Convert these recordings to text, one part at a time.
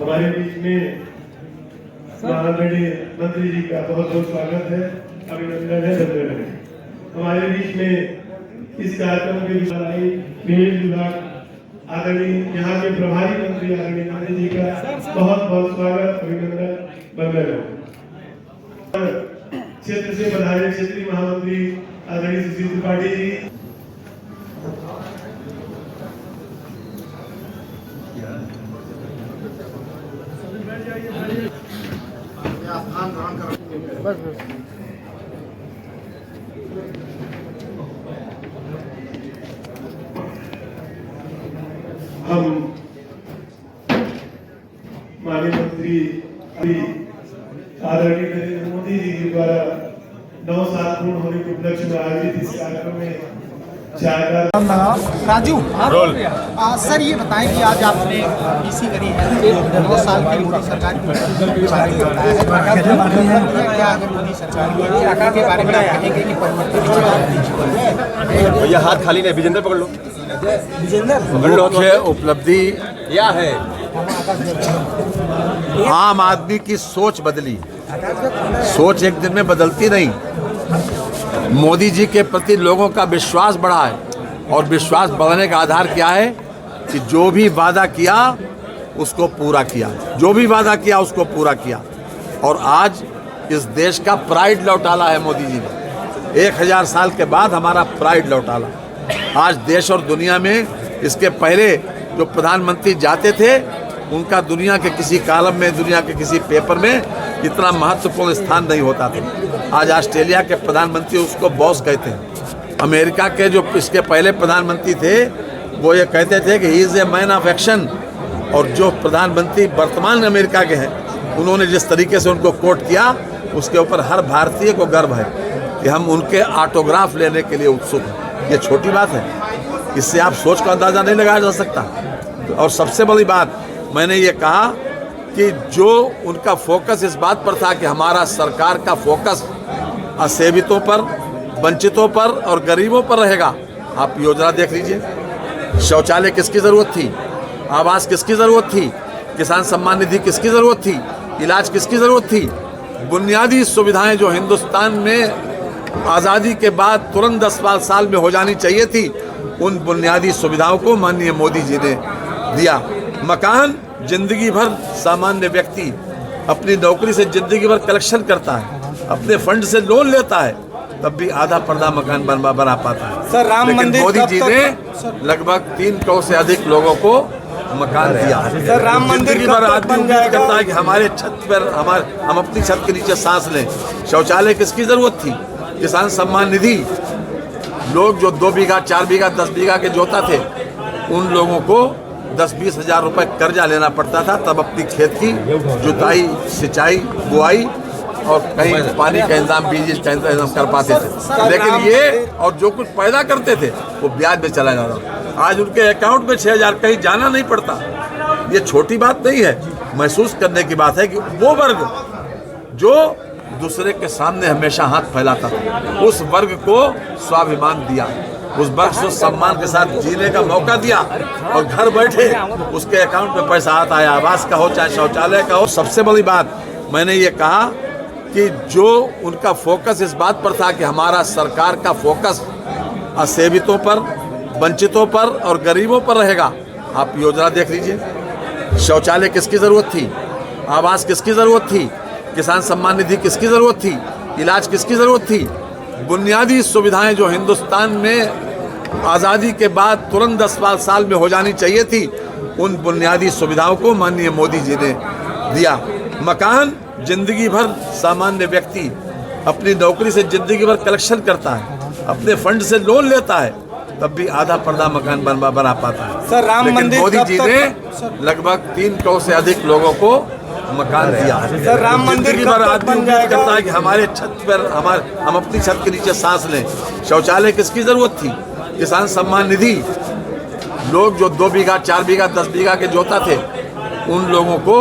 हमारे बीच में माननीय मंत्री जी का बहुत बहुत स्वागत है, अभिनंदन है, धन्यवाद है। हमारे बीच में इस कार्यक्रम के लिए निवेश विभाग आदरणीय यहाँ के प्रभारी मंत्री आदरणीय गांधी जी का बहुत बहुत स्वागत, अभिनंदन, वंदन है। क्षेत्र से पधारे क्षेत्रीय महामंत्री आदरणीय सुशील त्रिपाठी जी, हम माननीय मंत्री आदरणीय नरेंद्र मोदी जी के द्वारा 9 साल पूर्ण होने के उपलक्ष्य में आयोजित इस कार्यक्रम में राजू सर ये बताएं कि आज आपने इसी करी है 9 साल की मोदी सरकार की क्या अगर मोदी सरकार के बारे में कहेंगे कि परिवर्तन भैया हाथ खाली नहीं, विजेंद्र पकड़ लो। मुख्य उपलब्धि क्या है? आम आदमी की सोच बदली। सोच एक दिन में बदलती नहीं। मोदी जी के प्रति लोगों का विश्वास बढ़ा है और विश्वास बढ़ने का आधार क्या है कि जो भी वादा किया उसको पूरा किया, जो भी वादा किया उसको पूरा किया। और आज इस देश का प्राइड लौटाला है मोदी जी ने। 1000 साल के बाद हमारा प्राइड लौटाला। आज देश और दुनिया में इसके पहले जो प्रधानमंत्री जाते थे उनका दुनिया के किसी कॉलम में, दुनिया के किसी पेपर में इतना महत्वपूर्ण स्थान नहीं होता था। आज ऑस्ट्रेलिया के प्रधानमंत्री उसको बॉस कहते हैं। अमेरिका के जो इसके पहले प्रधानमंत्री थे वो ये कहते थे कि he is a man of action. और जो प्रधानमंत्री वर्तमान अमेरिका के हैं उन्होंने जिस तरीके से उनको कोट किया उसके ऊपर हर भारतीय को गर्व है कि हम उनके ऑटोग्राफ लेने के लिए उत्सुक हैं। ये छोटी बात है, इससे आप सोच का अंदाज़ा नहीं लगाया जा सकता। और सबसे बड़ी बात मैंने ये कहा कि जो उनका फोकस इस बात पर था कि हमारा सरकार का फोकस असेवितों पर, वंचितों पर और गरीबों पर रहेगा। आप योजना देख लीजिए, शौचालय किसकी ज़रूरत थी, आवास किसकी ज़रूरत थी, किसान सम्मान निधि किसकी ज़रूरत थी, इलाज किसकी ज़रूरत थी। बुनियादी सुविधाएं जो हिंदुस्तान में आज़ादी के बाद तुरंत 10 साल में हो जानी चाहिए थी, उन बुनियादी सुविधाओं को माननीय मोदी जी ने दिया। मकान, जिंदगी भर सामान्य व्यक्ति अपनी नौकरी से जिंदगी भर कलेक्शन करता है, अपने फंड से लोन लेता है, तब भी आधा पर्दा मकान बना पाता है। सर राम मंदिर मोदी जी ने लगभग 3 करोड़ से अधिक लोगों को मकान दिया है। सर राम मंदिर पर आदमी उम्मीद करता है कि हमारे छत पर हम अपनी छत के नीचे सांस लें। शौचालय किसकी जरूरत थी, किसान सम्मान निधि, लोग जो 2 बीघा 4 बीघा 10 बीघा के जोता थे उन लोगों को 10-20 हज़ार रुपए कर्जा लेना पड़ता था, तब अपनी खेत की जुताई, सिंचाई, बुआई और कहीं पानी का इंतजाम, बीज का इंतजाम कर पाते थे। लेकिन ये और जो कुछ पैदा करते थे वो ब्याज में चला जाता था। आज उनके अकाउंट में 6,000, कहीं जाना नहीं पड़ता। ये छोटी बात नहीं है, महसूस करने की बात है कि वो वर्ग जो दूसरे के सामने हमेशा हाथ फैलाता था, उस वर्ग को स्वाभिमान दिया, उस वर्ग को सम्मान के साथ जीने का मौका दिया और घर बैठे उसके अकाउंट में पैसा आता है, आवास का हो चाहे शौचालय का हो। सबसे बड़ी बात मैंने ये कहा कि जो उनका फोकस इस बात पर था कि हमारा सरकार का फोकस असेवितों पर, वंचितों पर और गरीबों पर रहेगा। आप योजना देख लीजिए, शौचालय किसकी ज़रूरत थी, आवास किसकी ज़रूरत थी, किसान सम्मान निधि किसकी ज़रूरत थी, इलाज किसकी ज़रूरत थी। बुनियादी सुविधाएं जो हिंदुस्तान में आज़ादी के बाद तुरंत 10 साल में हो जानी चाहिए थी, उन बुनियादी सुविधाओं को माननीय मोदी जी ने दिया। मकान, जिंदगी भर सामान्य व्यक्ति अपनी नौकरी से जिंदगी भर कलेक्शन करता है, अपने फंड से लोन लेता है, तब भी आधा पर्दा मकान बना पाता है। सर राम मंदिर मोदी जी ने लगभग 3 करोड़ से अधिक लोगों को मकान दिया है। सर राम मंदिर पर आदमी उम्मीद करता है कि हमारे छत पर हम अपनी छत के नीचे सांस लें। शौचालय किसकी ज़रूरत थी, किसान सम्मान निधि, लोग जो 2 बीघा 4 बीघा 10 बीघा के जोता थे उन लोगों को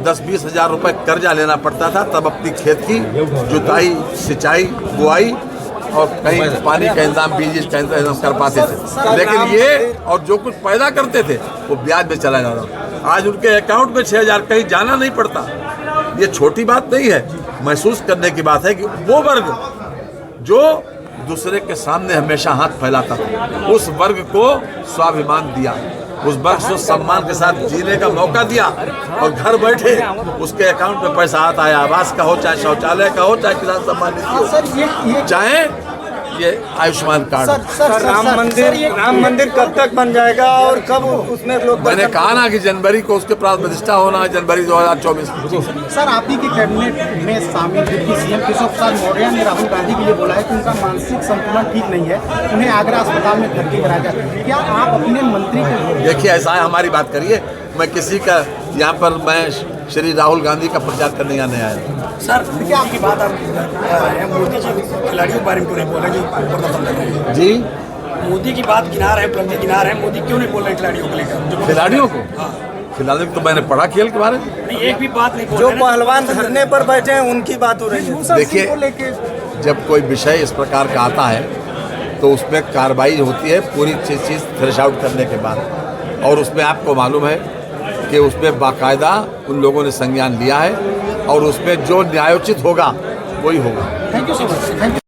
10-20 हज़ार रुपए कर्जा लेना पड़ता था, तब अपनी खेत की जुताई, सिंचाई, बुआई और कहीं पानी का इंतजाम, बीज का इंतजाम कर पाते थे। लेकिन ये और जो कुछ पैदा करते थे वो ब्याज में चला जाता था। आज उनके अकाउंट में 6,000, कहीं जाना नहीं पड़ता। ये छोटी बात नहीं है, महसूस करने की बात है कि वो वर्ग जो दूसरे के सामने हमेशा हाथ फैलाता था, उस वर्ग को स्वाभिमान दिया, उस वर्ग को सम्मान के साथ जीने का मौका दिया, और घर बैठे उसके अकाउंट में पैसा आता है, आवास का हो, चाहे शौचालय का हो, चाहे किसान सम्मान निधि हो, सर ये चाहे ये आयुष्मान कार्ड हो। सर राम मंदिर कब तक बन जाएगा और कब उसमें लोग? मैंने कहा ना कि जनवरी को उसके प्राण प्रतिष्ठा होना है, जनवरी 2024 में। सर आप ही के कैबिनेट में शामिल डिप्टी सीएम केशव प्रसाद मौर्य ने राहुल गांधी के लिए बोला है कि उनका मानसिक संतुलन ठीक नहीं है, उन्हें आगरा अस्पताल में भर्ती कराया जाए। क्या आप अपने मंत्री को? देखिए, ऐसा है, हमारी बात करिए, मैं किसी का यहाँ पर मैं श्री राहुल गांधी का प्रचार करने यहाँ नहीं आया। सर क्या आपकी बात आप मोदी जी खिलाड़ियों के बारे में क्यों नहीं बोल रहे जो जी, मोदी की बात गिना रहे हैं, उपलब्धि गिना रहे हैं, मोदी क्यों नहीं बोल रहे खिलाड़ियों को लेकर? खिलाड़ियों को, खिलाड़ियों को तो मैंने पढ़ा खेल के बारे में। नहीं, एक भी बात नहीं। जो पहलवान धरने पर बैठे हैं उनकी बात हो रही है। देखिए, जब कोई विषय इस प्रकार का आता है तो उसमें कार्रवाई होती है पूरी चीज़ थ्रेश आउट करने के बाद, और उसमें आपको मालूम है कि उसमें बाकायदा उन लोगों ने संज्ञान लिया है, और उसमें जो न्यायोचित होगा वही होगा। Thank you so much.